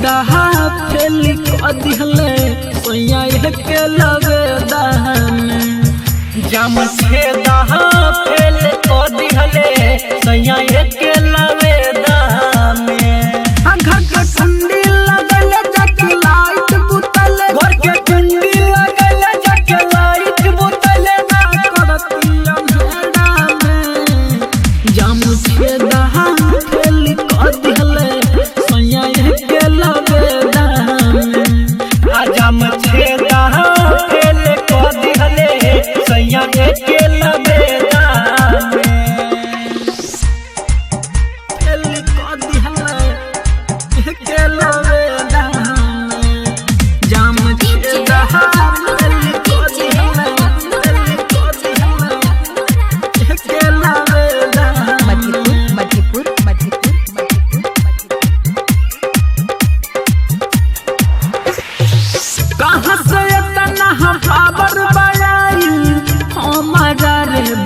छेदा फेल दिहले सोया के लवेदा में जाम छेदा फेल दिहले सोया के लवेदा में घर के कुंडी लगल जक लाइट बुतल घर के कुंडी लगल जक लाइट बुतल ना करती अंधेरा में जाम छेदा फेल दिहले सोया के लवेदा में जाम छेदा फेल दिहले सोया के लवेदा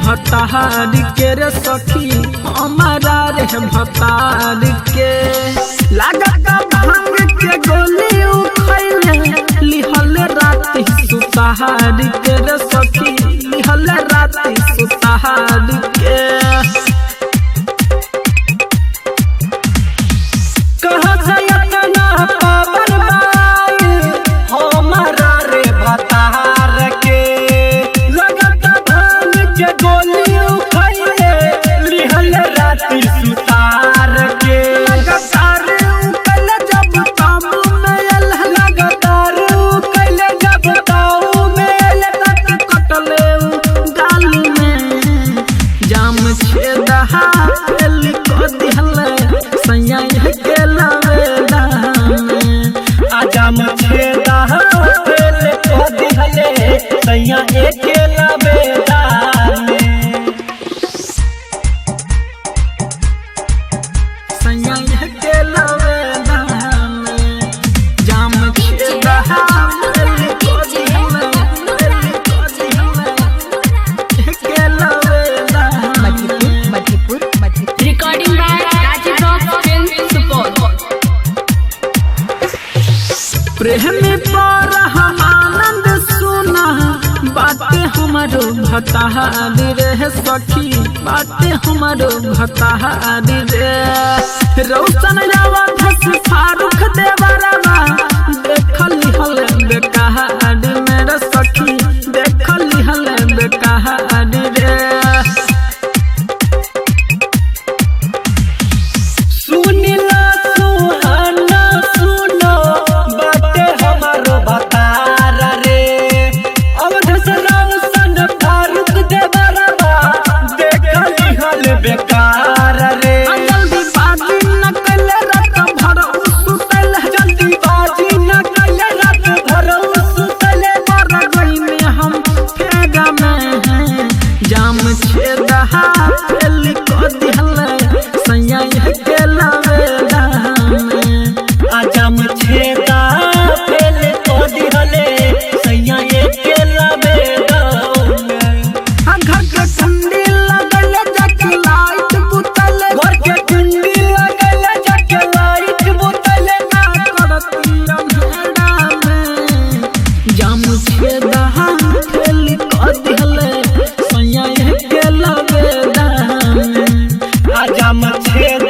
भतार के रे सखी हमारा रे भतार के लागत भांग के गोली उखैले लिहल रात सुतार के रे सखी लिहल रात सुतार के कहा सयतना पावर बाई हमारा रे भतार के लागत भांग के गोली उखैले लिहल रात सुतार के लगातार उकल जब काबू में अल लगातार उकल जब काबू में तक कटले गाली में जाम छेदा फेल दिहले सैया के लवेदा में जाम छेदा फेल दिहले सैया के लवेदा में सैया के लवेदा में जाम छेदा फेल दिहले के लवेदा Madhupur recording by Rajiv rock film Supaul. प्रेम पर आनंद सुना बातें हमारो भतार रे सखी बातें हमारो भतार रे रोशन रावत फारूक देवरवा देखली हल बेकार मेरे सखी देखली हल बेकार रे सुनिला सुहाना सुनो बाटे हमारो भतार रे अवधस रोशन फारूक देवरवा देखली हल बेकार रे जल्दी बाजी न कल रात भर सुतल जल्दी बाजी न कल रात भर सुतल मर गई में हम फेगा में हैं जाम छेदा फेल दिहले सैया के लवेदा में जाम छेदा फेल दिहले सैया के लवेदा में घर के कुंडी लगल जक लाइट बुतल घर के कुंडी लगल जक लाइट बुतल ना करती अंधेरा में जाम छेदा फेल दिहले सैया के लवेदा में जाम छेदा